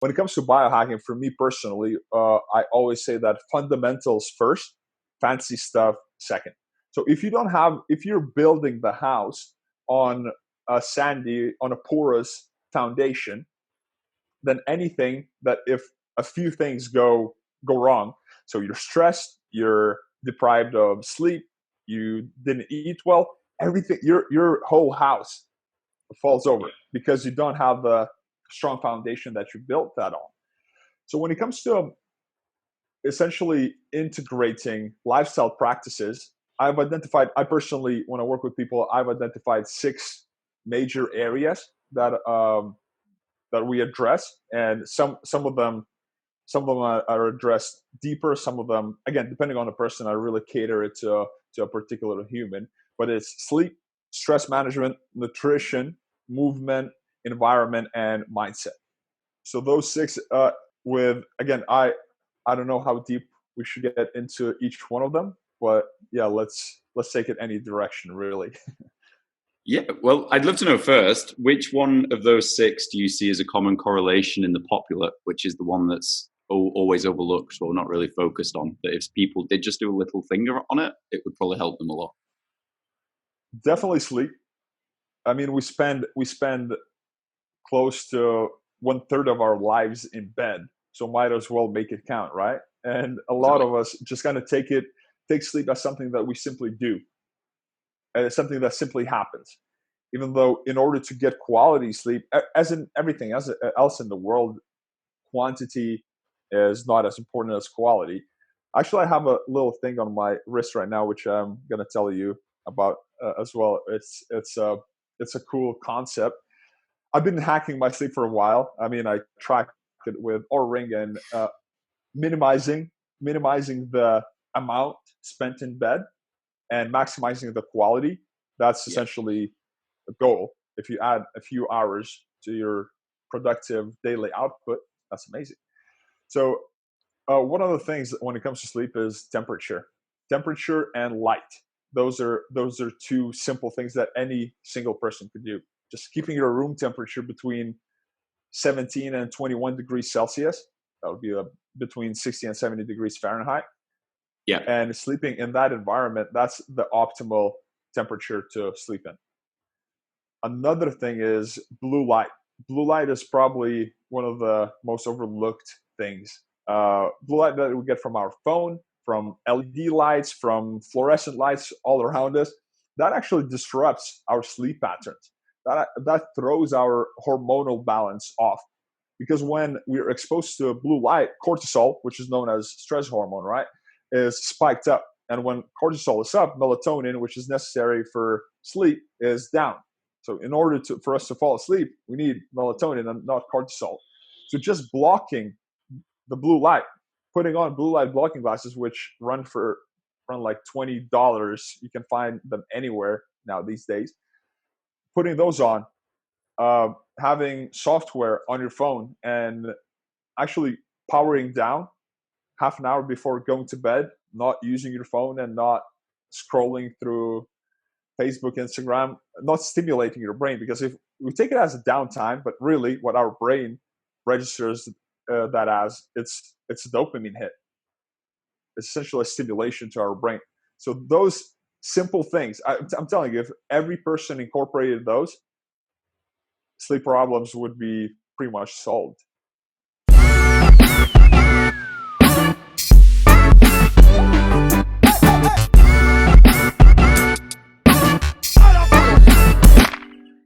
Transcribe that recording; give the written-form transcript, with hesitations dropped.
when it comes to biohacking, for me personally, I always say that fundamentals first, fancy stuff second. So if you're building the house on on a porous foundation, then anything that if a few things go wrong, so you're stressed, you're deprived of sleep, you didn't eat well, everything, your whole house falls over because you don't have the strong foundation that you built that on. So when it comes to essentially integrating lifestyle practices, I personally, when I work with people, I've identified six major areas that we address, and some of them are addressed deeper. Some of them, again, depending on the person, I really cater it to a particular human. But it's sleep, stress management, nutrition, movement, environment, and mindset. So those six, with again, I don't know how deep we should get into each one of them, but yeah, let's take it any direction, really. Yeah, well, I'd love to know first, which one of those six do you see as a common correlation in the popular, which is the one that's always overlooked or not really focused on? That if people did just do a little finger on it, it would probably help them a lot. Definitely sleep. I mean, we spend close to one third of our lives in bed, so might as well make it count, right? And a lot Exactly. of us just kind of take sleep as something that we simply do, and it's something that simply happens. Even though, in order to get quality sleep, as in everything else in the world, quantity is not as important as quality. Actually, I have a little thing on my wrist right now, which I'm gonna tell you about as well. It's a cool concept. I've been hacking my sleep for a while. I mean, I tracked it with Oura Ring, and minimizing minimizing the amount spent in bed and maximizing the quality. That's Yeah. essentially the goal. If you add a few hours to your productive daily output, that's amazing. So one of the things when it comes to sleep is temperature and light. Those are two simple things that any single person could do. Just keeping your room temperature between 17 and 21 degrees Celsius. That would be between 60 and 70 degrees Fahrenheit. Yeah. And sleeping in that environment, that's the optimal temperature to sleep in. Another thing is blue light. Blue light is probably one of the most overlooked things. Blue light that we get from our phone, from LED lights, from fluorescent lights all around us, that actually disrupts our sleep patterns. That throws our hormonal balance off. Because when we're exposed to blue light, cortisol, which is known as stress hormone, right, is spiked up. And when cortisol is up, melatonin, which is necessary for sleep, is down. So in order for us to fall asleep, we need melatonin and not cortisol. So just blocking the blue light, putting on blue light blocking glasses, which run like $20. You can find them anywhere now these days. Putting those on, having software on your phone, and actually powering down half an hour before going to bed, not using your phone and not scrolling through Facebook, Instagram, not stimulating your brain. Because if we take it as a downtime, but really what our brain registers that as, it's a dopamine hit. It's essentially a stimulation to our brain. So those simple things, I'm telling you, if every person incorporated those, sleep problems would be pretty much solved.